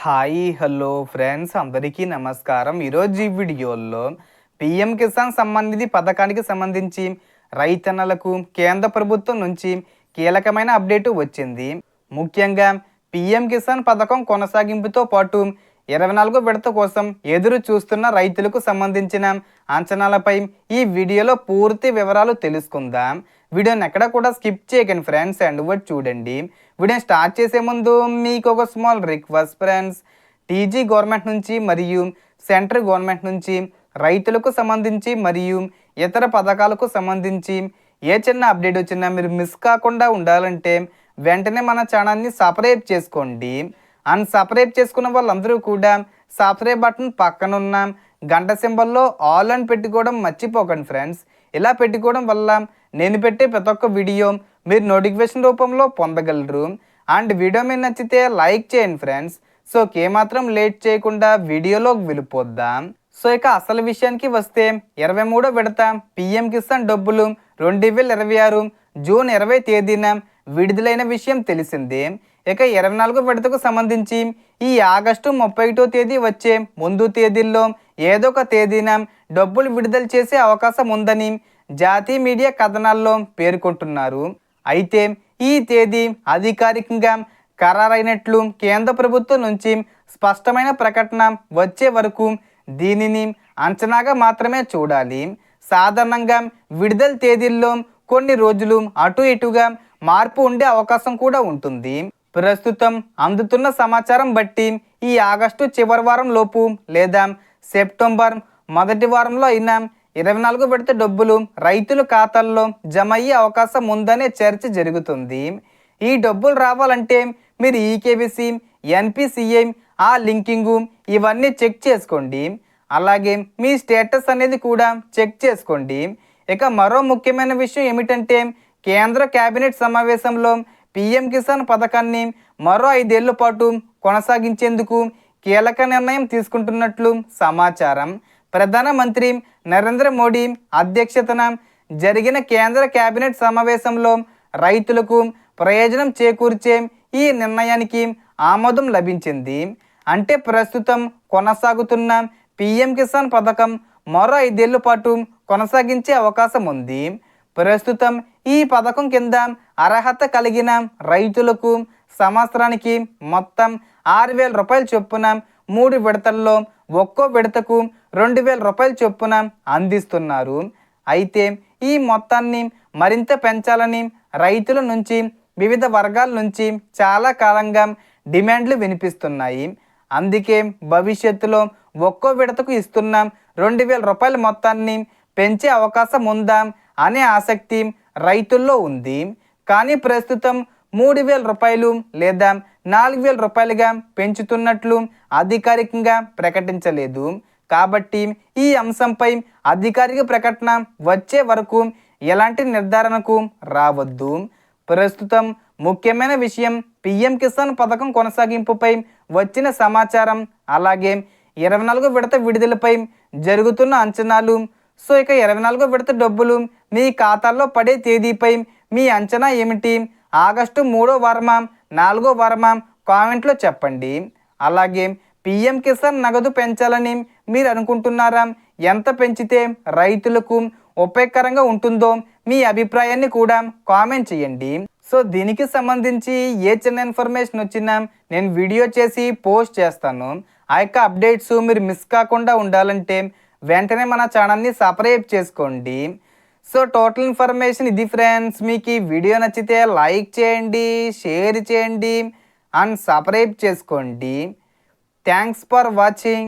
Hi hello friends అందరికీ నమస్కారం. ఈరోజు ఈ వీడియోలో పీఎం కిసాన్ సమ్మాన్ నిధి పథకానికి సంబంధించి రైతన్నలకు కేంద్ర ప్రభుత్వం నుంచి కీలకమైన అప్డేట్ వచ్చింది. ముఖ్యంగా పీఎం కిసాన్ పథకం కొనసాగింపుతో పాటు 24వ విడత కోసం ఎదురు చూస్తున్న రైతులకు సంబంధించిన అంచనాలపై ఈ వీడియోలో పూర్తి వివరాలు తెలుసుకుందాం. వీడియోని ఎక్కడ కూడా స్కిప్ చేయకండి ఫ్రెండ్స్, అండ్ వర్డ్ చూడండి. వీడియోని స్టార్ట్ చేసే ముందు మీకు ఒక small request friends, TG government నుంచి మరియు సెంట్రల్ గవర్నమెంట్ నుంచి రైతులకు సంబంధించి మరియు ఇతర పథకాలకు సంబంధించి ఏ చిన్న అప్డేట్ వచ్చినా మీరు మిస్ కాకుండా ఉండాలంటే వెంటనే మన ఛానల్ని సబ్స్క్రైబ్ చేసుకోండి. అండ్ సబ్స్క్రైబ్ చేసుకున్న వాళ్ళందరూ కూడా సబ్స్క్రైబ్ బటన్ పక్కనున్న గంట సింబల్లో ఆల్ అని పెట్టుకోవడం మర్చిపోకండి ఫ్రెండ్స్. ఇలా పెట్టుకోవడం వల్ల నేను పెట్టే ప్రతి ఒక్క వీడియో మీరు నోటిఫికేషన్ రూపంలో పొందగలరు. అండ్ వీడియో మీరు నచ్చితే లైక్ చేయండి ఫ్రెండ్స్. సో ఏమాత్రం లేట్ చేయకుండా వీడియోలోకి వెళ్ళిపోద్దాం. సో ఇక అసలు విషయానికి వస్తే 23వ విడత పీఎం కిసాన్ డబ్బులు 2026 జూన్ 20 తేదీన విడుదలైన విషయం తెలిసిందే. ఇక 24వ విడతకు సంబంధించి ఈ ఆగస్టు 31వ తేదీ వచ్చే ముందు తేదీల్లో ఏదో ఒక తేదీన డబ్బులు విడుదల చేసే అవకాశం ఉందని జాతీయ మీడియా కథనాల్లో పేర్కొంటున్నారు. అయితే ఈ తేదీ అధికారికంగా ఖరారైనట్లు కేంద్ర ప్రభుత్వం నుంచి స్పష్టమైన ప్రకటన వచ్చే వరకు దీనిని అంచనాగా మాత్రమే చూడాలి. సాధారణంగా విడుదల తేదీల్లో కొన్ని రోజులు అటు ఇటుగా మార్పు ఉండే అవకాశం కూడా ఉంటుంది. ప్రస్తుతం అందుతున్న సమాచారం బట్టి ఈ ఆగస్టు చివరి వారం లోపు లేదా సెప్టెంబర్ మొదటి వారంలో అయినా 24వ విడత డబ్బులు రైతుల ఖాతాల్లో జమ అయ్యే అవకాశం ఉందనే చర్చ జరుగుతుంది. ఈ డబ్బులు రావాలంటే మీరు ఈకేవీసీ, ఎన్పిసిఐ, ఆ లింకింగు ఇవన్నీ చెక్ చేసుకోండి. అలాగే మీ స్టేటస్ అనేది కూడా చెక్ చేసుకోండి. ఇక మరో ముఖ్యమైన విషయం ఏమిటంటే కేంద్ర కేబినెట్ సమావేశంలో పీఎం కిసాన్ పథకాన్ని మరో 5 ఏళ్ల పాటు కొనసాగించేందుకు కీలక నిర్ణయం తీసుకుంటున్నట్లు సమాచారం. ప్రధానమంత్రి నరేంద్ర మోడీ అధ్యక్షతన జరిగిన కేంద్ర కేబినెట్ సమావేశంలో రైతులకు ప్రయోజనం చేకూర్చే ఈ నిర్ణయానికి ఆమోదం లభించింది. అంటే ప్రస్తుతం కొనసాగుతున్న పీఎం కిసాన్ పథకం మరో 5 ఏళ్ల పాటు కొనసాగించే అవకాశం ఉంది. ప్రస్తుతం ఈ పథకం కింద అర్హత కలిగిన రైతులకు సంవత్సరానికి మొత్తం 6,000 రూపాయల చొప్పున 3 విడతల్లో ఒక్కో విడతకు 2,000 రూపాయల చొప్పున అందిస్తున్నారు. అయితే ఈ మొత్తాన్ని మరింత పెంచాలని రైతుల నుంచి వివిధ వర్గాల నుంచి చాలా కాలంగా డిమాండ్లు వినిపిస్తున్నాయి. అందుకే భవిష్యత్తులో ఒక్కో విడతకు ఇస్తున్న 2,000 రూపాయల మొత్తాన్ని పెంచే అవకాశం ఉందా అనే ఆసక్తి రైతుల్లో ఉంది. కానీ ప్రస్తుతం 3,000 రూపాయలు లేదా 4,000 రూపాయలుగా పెంచుతున్నట్లు అధికారికంగా ప్రకటించలేదు. కాబట్టి ఈ అంశంపై అధికారిక ప్రకటన వచ్చే వరకు ఎలాంటి నిర్ధారణకు రావద్దు. ప్రస్తుతం ముఖ్యమైన విషయం పీఎం కిసాన్ పథకం కొనసాగింపుపై వచ్చిన సమాచారం, అలాగే 24వ విడత విడుదలపై జరుగుతున్న అంచనాలు. సో ఇక 24వ విడత డబ్బులు మీ ఖాతాల్లో పడే తేదీపై మీ అంచనా ఏమిటి? ఆగస్టు 3వ వారమా 4వ వారమా కామెంట్లో చెప్పండి. అలాగే పీఎం కిసాన్ నగదు పెంచాలని మీరు అనుకుంటున్నారా? ఎంత పెంచితే రైతులకు ఉపయోగకరంగా ఉంటుందో మీ అభిప్రాయాన్ని కూడా కామెంట్ చేయండి. సో దీనికి సంబంధించి ఏ చిన్న ఇన్ఫర్మేషన్ వచ్చినా నేను వీడియో చేసి పోస్ట్ చేస్తాను. ఆ యొక్క అప్డేట్స్ మీరు మిస్ కాకుండా ఉండాలంటే వెంటనే మన ఛానల్ని సబ్స్క్రైబ్ చేసుకోండి. సో టోటల్ ఇన్ఫర్మేషన్ ఇది ఫ్రెండ్స్. మీకు ఈ వీడియో నచ్చితే లైక్ చేయండి, షేర్ చేయండి అండ్ సబ్స్క్రైబ్ చేసుకోండి. Thanks for watching.